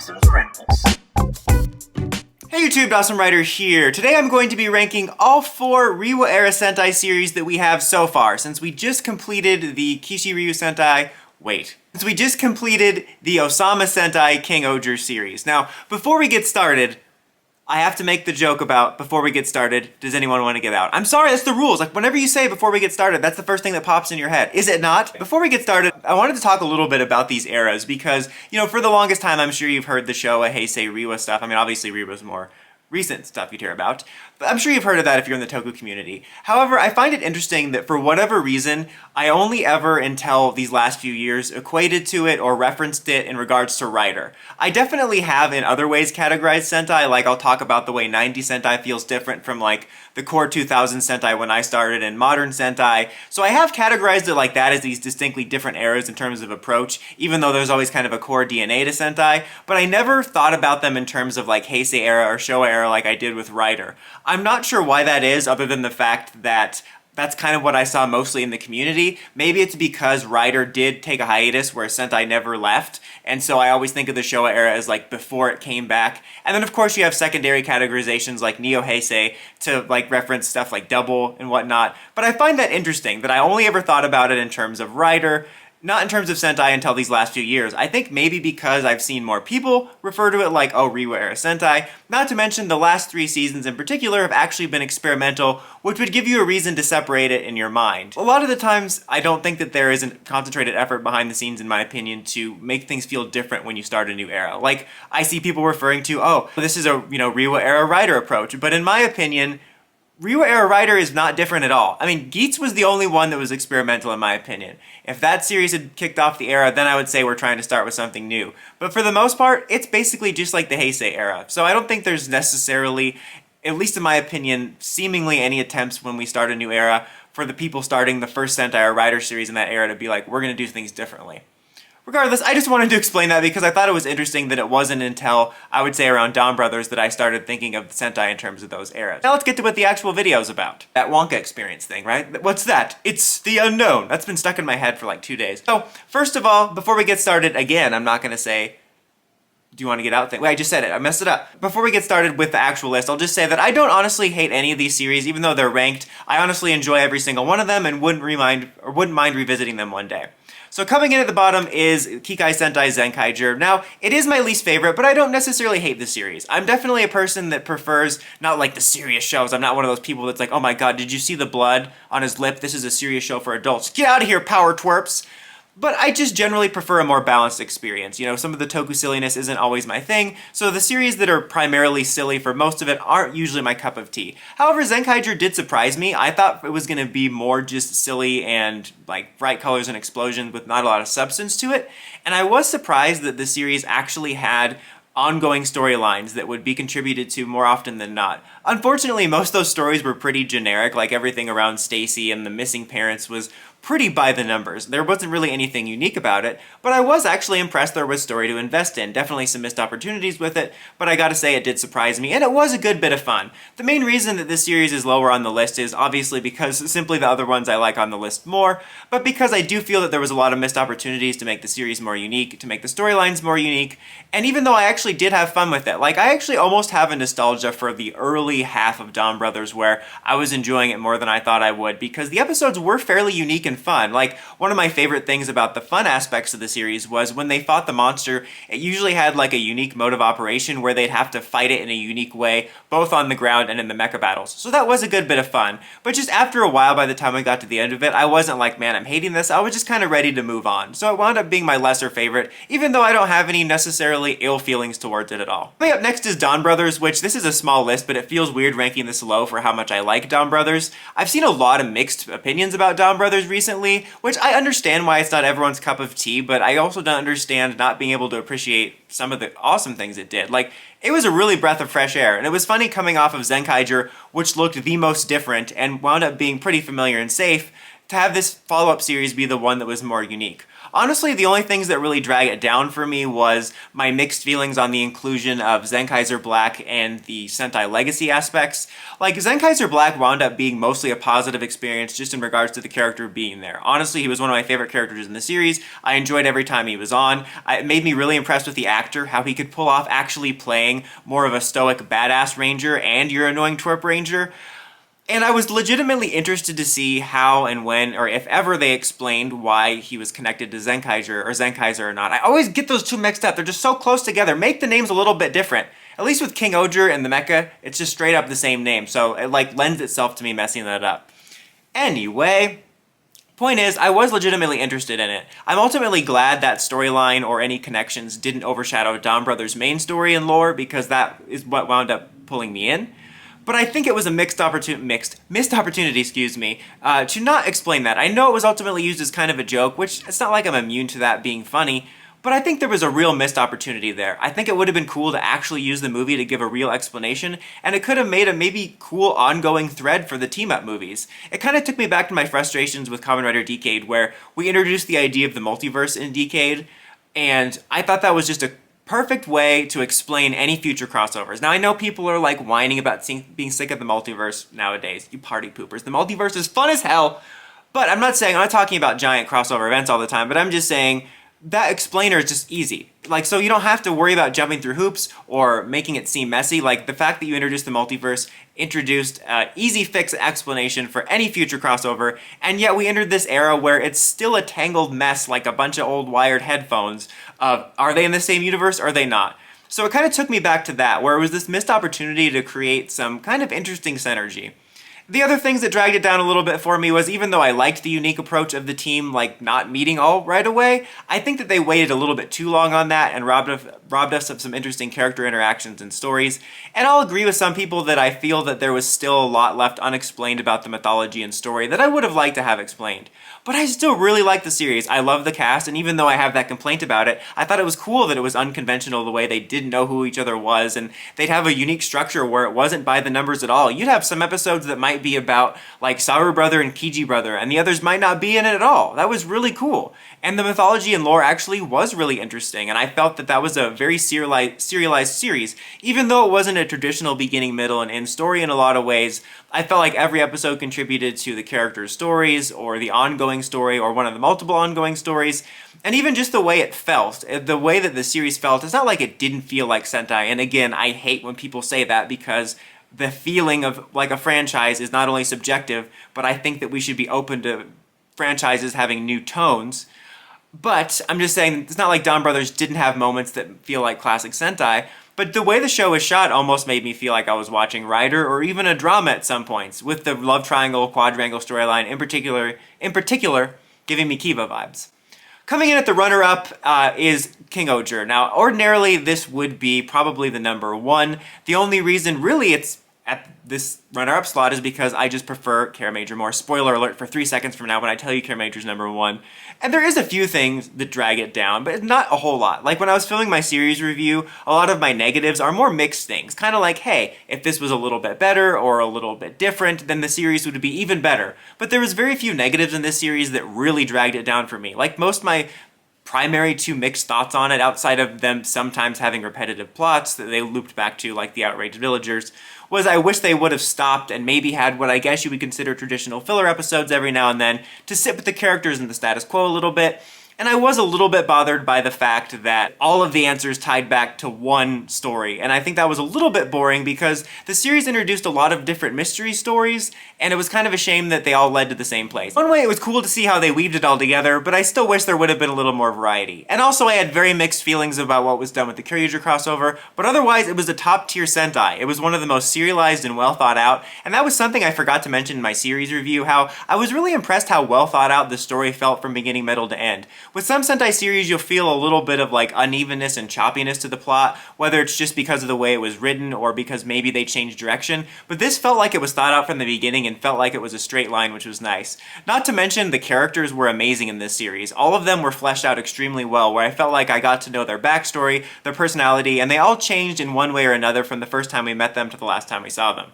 awesome sprinkles. Hey YouTube, Awesome Writer here. Today I'm going to be ranking all 4 Reiwa era Sentai series that we have so far, since we just completed the Kishi Ryu Sentai. Since we just completed the Ohsama Sentai King-ohger series. Now, before we get started, I have to make the joke about, before we get started, does anyone want to get out? I'm sorry, that's the rules. Like, whenever you say before we get started, that's the first thing that pops in your head. Is it not? Before we get started, I wanted to talk a little bit about these eras because, you know, for the longest time, I'm sure you've heard the Showa, Heisei, Reiwa stuff. I mean, obviously Reiwa's more recent stuff you'd hear about, but I'm sure you've heard of that if you're in the Toku community. However, I find it interesting that for whatever reason, I only ever until these last few years equated to it or referenced it in regards to writer. I definitely have in other ways categorized Sentai, like I'll talk about the way 90s Sentai feels different from like the core 2000 Sentai when I started and modern Sentai. So I have categorized it like that as these distinctly different eras in terms of approach, even though there's always kind of a core DNA to Sentai, but I never thought about them in terms of like Heisei era or Showa era like I did with writer. I'm not sure why that is, other than the fact that that's kind of what I saw mostly in the community. Maybe it's because writer did take a hiatus where Sentai never left, and so I always think of the Showa era as like before it came back. And then of course you have secondary categorizations like Neo Heisei to like reference stuff like Double and whatnot. But I find that interesting that I only ever thought about it in terms of writer, not in terms of Sentai until these last few years. I think maybe because I've seen more people refer to it like, oh, Reiwa era Sentai, not to mention the last 3 seasons in particular have actually been experimental, which would give you a reason to separate it in your mind. A lot of the times, I don't think that there is a concentrated effort behind the scenes, in my opinion, to make things feel different when you start a new era. Like, I see people referring to, oh, this is a, Reiwa era writer approach, but in my opinion, Reiwa era writer is not different at all. I mean, Geats was the only one that was experimental in my opinion. If that series had kicked off the era, then I would say we're trying to start with something new. But for the most part, it's basically just like the Heisei era. So I don't think there's necessarily, at least in my opinion, seemingly any attempts when we start a new era for the people starting the first Sentai or writer series in that era to be like, we're gonna do things differently. Regardless, I just wanted to explain that because I thought it was interesting that it wasn't until, I would say around Dawn Brothers, that I started thinking of Sentai in terms of those eras. Now let's get to what the actual video is about. That Wonka experience thing, right? What's that? It's the unknown. That's been stuck in my head for like 2 days. So, first of all, before we get started, again, I'm not gonna say, do you want to get out thing? Wait, I just said it. I messed it up. Before we get started with the actual list, I'll just say that I don't honestly hate any of these series, even though they're ranked. I honestly enjoy every single one of them and wouldn't mind revisiting them one day. So coming in at the bottom is Kikai Sentai Zenkaiger. Now, it is my least favorite, but I don't necessarily hate the series. I'm definitely a person that prefers not like the serious shows. I'm not one of those people that's like, oh my god, did you see the blood on his lip? This is a serious show for adults. Get out of here, power twerps! But I just generally prefer a more balanced experience. You know, some of the toku silliness isn't always my thing, so the series that are primarily silly for most of it aren't usually my cup of tea. However, Zenkaiger did surprise me. I thought it was going to be more just silly and like bright colors and explosions with not a lot of substance to it, and I was surprised that the series actually had ongoing storylines that would be contributed to more often than not. Unfortunately, most of those stories were pretty generic, like everything around Stacy and the missing parents was pretty by the numbers. There wasn't really anything unique about it, but I was actually impressed there was story to invest in. Definitely some missed opportunities with it, but I gotta say it did surprise me, and it was a good bit of fun. The main reason that this series is lower on the list is obviously because simply the other ones I like on the list more, but because I do feel that there was a lot of missed opportunities to make the series more unique, to make the storylines more unique, and even though I actually did have fun with it, like I actually almost have a nostalgia for the early half of Dawn Brothers where I was enjoying it more than I thought I would, because the episodes were fairly unique and fun. Like, one of my favorite things about the fun aspects of the series was when they fought the monster, it usually had like a unique mode of operation where they'd have to fight it in a unique way, both on the ground and in the mecha battles. So that was a good bit of fun. But just after a while, by the time I got to the end of it, I wasn't like, man, I'm hating this. I was just kind of ready to move on. So it wound up being my lesser favorite, even though I don't have any necessarily ill feelings towards it at all. Coming up next is Dawn Brothers, which this is a small list, but it feels weird ranking this low for how much I like Dawn Brothers. I've seen a lot of mixed opinions about Dawn Brothers recently, which I understand why it's not everyone's cup of tea, but I also don't understand not being able to appreciate some of the awesome things it did. Like, it was a really breath of fresh air, and it was funny coming off of Zenkaiger, which looked the most different and wound up being pretty familiar and safe, to have this follow-up series be the one that was more unique. Honestly, the only things that really drag it down for me was my mixed feelings on the inclusion of Zenkaiser Black and the Sentai Legacy aspects. Like, Zenkaiser Black wound up being mostly a positive experience just in regards to the character being there. Honestly, he was one of my favorite characters in the series. I enjoyed every time he was on. It made me really impressed with the actor, how he could pull off actually playing more of a stoic badass ranger and your annoying twerp ranger. And I was legitimately interested to see how and when, or if ever, they explained why he was connected to Zenkaiser or not. I always get those two mixed up. They're just so close together. Make the names a little bit different. At least with King-ohger and the mecha, it's just straight up the same name. So it lends itself to me messing that up. Anyway, point is, I was legitimately interested in it. I'm ultimately glad that storyline or any connections didn't overshadow Dawn Brothers' main story and lore, because that is what wound up pulling me in. But I think it was a missed opportunity, to not explain that. I know it was ultimately used as kind of a joke, which it's not like I'm immune to that being funny, but I think there was a real missed opportunity there. I think it would have been cool to actually use the movie to give a real explanation, and it could have made a maybe cool ongoing thread for the team-up movies. It kind of took me back to my frustrations with Kamen Rider Decade, where we introduced the idea of the multiverse in Decade, and I thought that was just a perfect way to explain any future crossovers. Now, I know people are like whining about being sick of the multiverse nowadays. You party poopers. The multiverse is fun as hell, but I'm not talking about giant crossover events all the time, but I'm just saying that explainer is just easy. Like, so you don't have to worry about jumping through hoops or making it seem messy. Like, the fact that you introduced the multiverse introduced an easy fix explanation for any future crossover, and yet we entered this era where it's still a tangled mess like a bunch of old wired headphones of, are they in the same universe or are they not? So it kind of took me back to that, where it was this missed opportunity to create some kind of interesting synergy. The other things that dragged it down a little bit for me was, even though I liked the unique approach of the team, like not meeting all right away, I think that they waited a little bit too long on that and robbed us of some interesting character interactions and stories. And I'll agree with some people that I feel that there was still a lot left unexplained about the mythology and story that I would have liked to have explained. But I still really like the series. I love the cast, and even though I have that complaint about it, I thought it was cool that it was unconventional the way they didn't know who each other was, and they'd have a unique structure where it wasn't by the numbers at all. You'd have some episodes that might be about like Saru Brother and Kiji Brother, and the others might not be in it at all. That was really cool. And the mythology and lore actually was really interesting, and I felt that that was a very serialized series. Even though it wasn't a traditional beginning, middle, and end story in a lot of ways, I felt like every episode contributed to the characters' stories, or the ongoing story, or one of the multiple ongoing stories, and even just the way it felt, the way that the series felt. It's not like it didn't feel like Sentai, and again, I hate when people say that, because the feeling of like a franchise is not only subjective, but I think that we should be open to franchises having new tones. But I'm just saying, it's not like Dawn Brothers didn't have moments that feel like classic Sentai, but the way the show was shot almost made me feel like I was watching Rider or even a drama at some points, with the love triangle, quadrangle storyline in particular giving me Kiva vibes. Coming in at the runner-up is King-ohger. Now, ordinarily, this would be probably the number one. The only reason, really, it's at this runner-up slot is because I just prefer Kiramager more. Spoiler alert for 3 seconds from now when I tell you Kiramager's number one. And there is a few things that drag it down, but not a whole lot. Like when I was filming my series review, a lot of my negatives are more mixed things. Kind of like, hey, if this was a little bit better or a little bit different, then the series would be even better. But there was very few negatives in this series that really dragged it down for me. Like most of my primary two mixed thoughts on it, outside of them sometimes having repetitive plots that they looped back to, like the outraged villagers, was I wish they would have stopped and maybe had what I guess you would consider traditional filler episodes every now and then to sit with the characters and the status quo a little bit. And I was a little bit bothered by the fact that all of the answers tied back to one story, and I think that was a little bit boring because the series introduced a lot of different mystery stories, and it was kind of a shame that they all led to the same place. One way, it was cool to see how they weaved it all together, but I still wish there would have been a little more variety. And also, I had very mixed feelings about what was done with the Kiramager crossover, but otherwise, it was a top-tier Sentai. It was one of the most serialized and well thought out, and that was something I forgot to mention in my series review, how I was really impressed how well thought out the story felt from beginning, middle to end. With some Sentai series, you'll feel a little bit of like unevenness and choppiness to the plot, whether it's just because of the way it was written or because maybe they changed direction, but this felt like it was thought out from the beginning and felt like it was a straight line, which was nice. Not to mention, the characters were amazing in this series. All of them were fleshed out extremely well, where I felt like I got to know their backstory, their personality, and they all changed in one way or another from the first time we met them to the last time we saw them.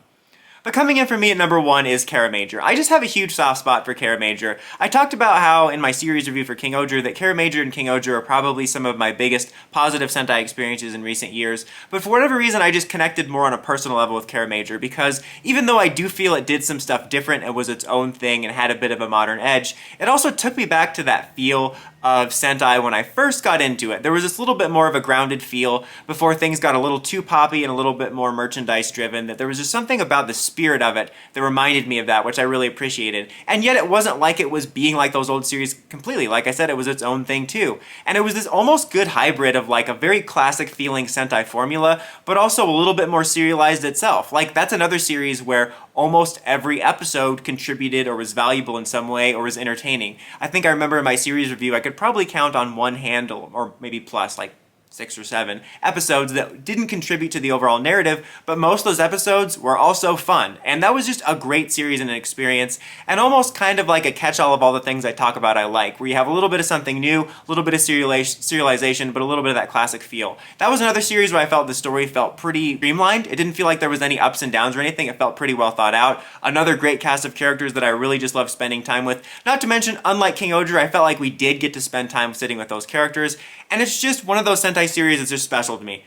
But coming in for me at number 1 is Cara Major. I just have a huge soft spot for Cara Major. I talked about how in my series review for King-ohger that Cara Major and King-ohger are probably some of my biggest positive Sentai experiences in recent years, but for whatever reason I just connected more on a personal level with Cara Major, because even though I do feel it did some stuff different and was its own thing and had a bit of a modern edge, it also took me back to that feel of Sentai when I first got into it. There was this little bit more of a grounded feel before things got a little too poppy and a little bit more merchandise driven, that there was just something about the spirit of it that reminded me of that, which I really appreciated. And yet it wasn't like it was being like those old series completely. Like I said, it was its own thing too. And it was this almost good hybrid of like a very classic feeling Sentai formula, but also a little bit more serialized itself. Like that's another series where almost every episode contributed or was valuable in some way or was entertaining. I think I remember in my series review I could probably count on one hand, or maybe plus, like 6 or 7 episodes that didn't contribute to the overall narrative, but most of those episodes were also fun. And that was just a great series and an experience, and almost kind of like a catch-all of all the things I talk about I like, where you have a little bit of something new, a little bit of serialization, but a little bit of that classic feel. That was another series where I felt the story felt pretty streamlined. It didn't feel like there was any ups and downs or anything. It felt pretty well thought out. Another great cast of characters that I really just loved spending time with. Not to mention, unlike King-ohger, I felt like we did get to spend time sitting with those characters, and it's just one of those Sentai series that's just special to me.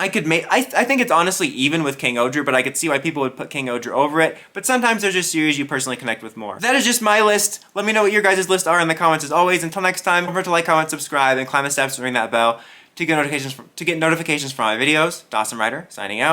I think it's honestly even with King-ohger, but I could see why people would put King-ohger over it, but sometimes there's just series you personally connect with more. That is just my list. Let me know what your guys' lists are in the comments as always. Until next time, remember to like, comment, subscribe, and climb the steps and ring that bell to get notifications from my videos. Awsama Writer, signing out.